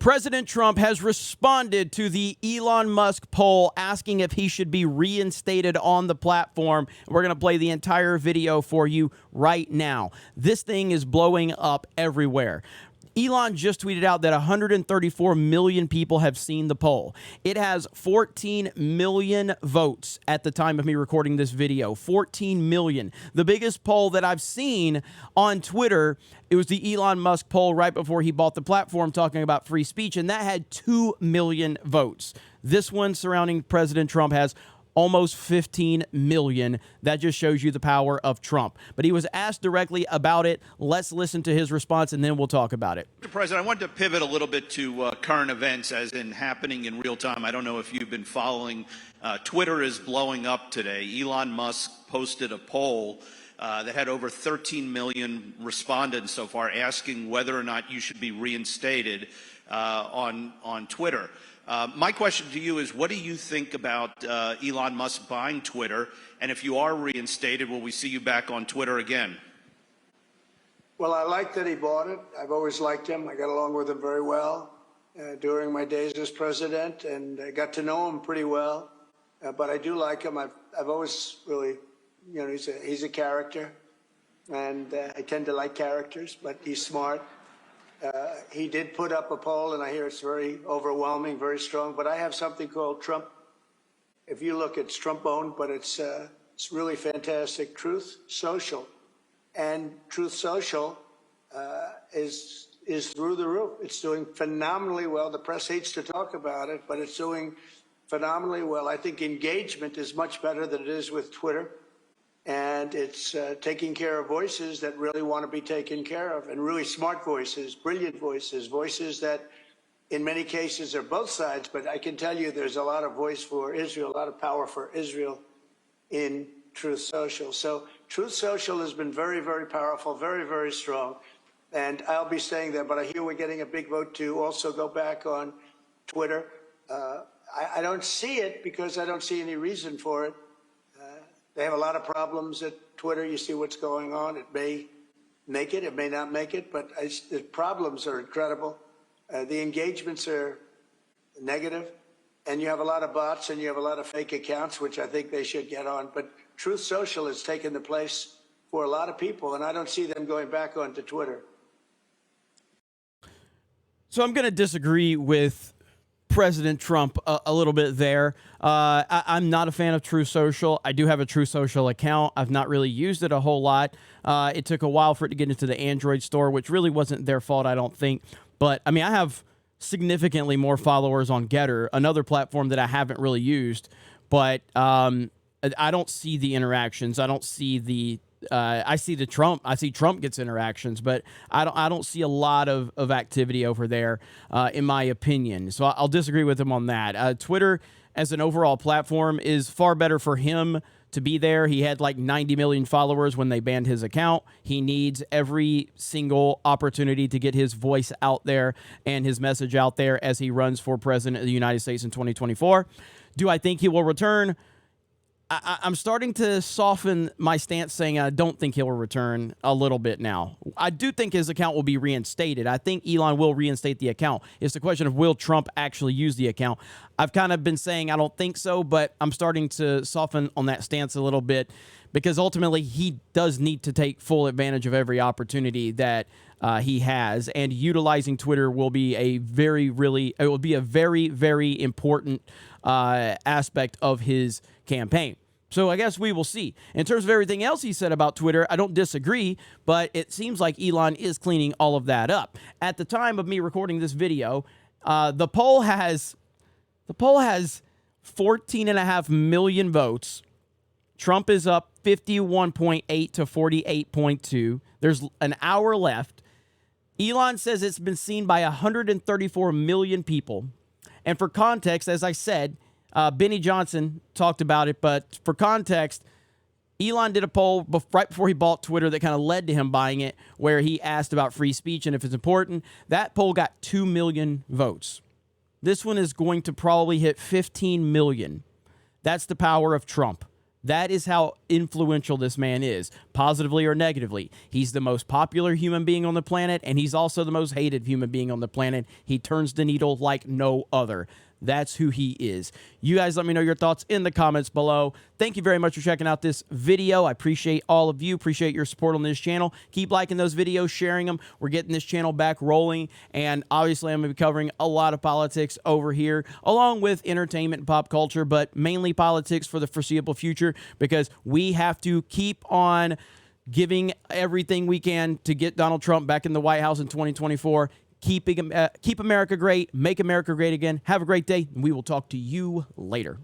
President Trump has responded to the Elon Musk poll asking if he should be reinstated on the platform. We're going to play the entire video for you right now. This thing is blowing up everywhere. Elon just tweeted out that 134 million people have seen the poll. It has 14 million votes at the time of me recording this video. 14 million. The biggest poll that I've seen on Twitter, it was the Elon Musk poll right before he bought the platform talking about free speech, and that had 2 million votes. This one surrounding President Trump has almost 15 million. That just shows you the power of Trump. But he was asked directly about it. Let's listen to his response, and then we'll talk about it. Mr. President, I wanted to pivot a little bit to current events, as in happening in real time. I don't know if you've been following. Twitter is blowing up today. Elon Musk posted a poll that had over 13 million respondents so far, asking whether or not you should be reinstated on Twitter. My question to you is, what do you think about Elon Musk buying Twitter? And if you are reinstated, will we see you back on Twitter again? Well, I like that he bought it. I've always liked him. I got along with him very well during my days as president, and I got to know him pretty well. But I do like him. I've always really, you know, he's a character, and I tend to like characters, but he's smart. He did put up a poll, and I hear it's very overwhelming, very strong. But I have something called Trump. If you look, it's Trump-owned, but it's really fantastic. Truth Social, and Truth Social is through the roof. It's doing phenomenally well. The press hates to talk about it, but it's doing phenomenally well. I think engagement is much better than it is with Twitter. And it's taking care of voices that really want to be taken care of, and really smart voices, brilliant voices, voices that in many cases are both sides. But I can tell you there's a lot of voice for Israel, a lot of power for Israel in Truth Social. So Truth Social has been very, very powerful, very, very strong. And I'll be staying there. But I hear we're getting a big vote to also go back on Twitter. I don't see it because I don't see any reason for it. They have a lot of problems at Twitter. You see what's going on. It may make it, it may not make it, but the problems are incredible. The engagements are negative, and you have a lot of bots and you have a lot of fake accounts, which I think they should get on. But Truth Social has taken the place for a lot of people, and I don't see them going back onto Twitter. So I'm going to disagree with President Trump a little bit there. I'm not a fan of Truth Social. I do have a Truth Social account. I've not really used it a whole lot. It took a while for it to get into the Android store, which really wasn't their fault, I don't think. But, I mean, I have significantly more followers on Getter, another platform that I haven't really used. But I don't see the interactions. I don't see the I see Trump gets interactions, but I don't see a lot of activity over there, in my opinion. So I'll disagree with him on that. Twitter as an overall platform is far better for him to be there. He had like 90 million followers when they banned his account. He needs every single opportunity to get his voice out there and his message out there as he runs for president of the United States in 2024. Do I think he will return? I'm starting to soften my stance, saying I don't think he'll return a little bit now. I do think his account will be reinstated. I think Elon will reinstate the account. It's the question of, will Trump actually use the account? I've kind of been saying I don't think so, but I'm starting to soften on that stance a little bit, because ultimately he does need to take full advantage of every opportunity that he has, and utilizing Twitter will be a very, very important aspect of his campaign. So I guess we will see. In terms of everything else he said about Twitter, I don't disagree, but it seems like Elon is cleaning all of that up. At the time of me recording this video, the poll has 14.5 million votes. Trump is up 51.8 to 48.2. There's an hour left. Elon says it's been seen by 134 million people. And for context, as I said, Benny Johnson talked about it, but for context, Elon did a poll right before he bought Twitter that kind of led to him buying it, where he asked about free speech and if it's important. That poll got 2 million votes. This one is going to probably hit 15 million. That's the power of Trump. That is how influential this man is, positively or negatively. He's the most popular human being on the planet, and he's also the most hated human being on the planet. He turns the needle like no other. That's who he is. You guys let me know your thoughts in the comments below. Thank you very much for checking out this video. I appreciate all of you. Appreciate your support on this channel. Keep liking those videos, sharing them. We're getting this channel back rolling, and obviously I'm going to be covering a lot of politics over here, along with entertainment and pop culture, but mainly politics for the foreseeable future, because we have to keep on giving everything we can to get Donald Trump back in the White House in 2024. Keep America great. Make America great again. Have a great day, and we will talk to you later.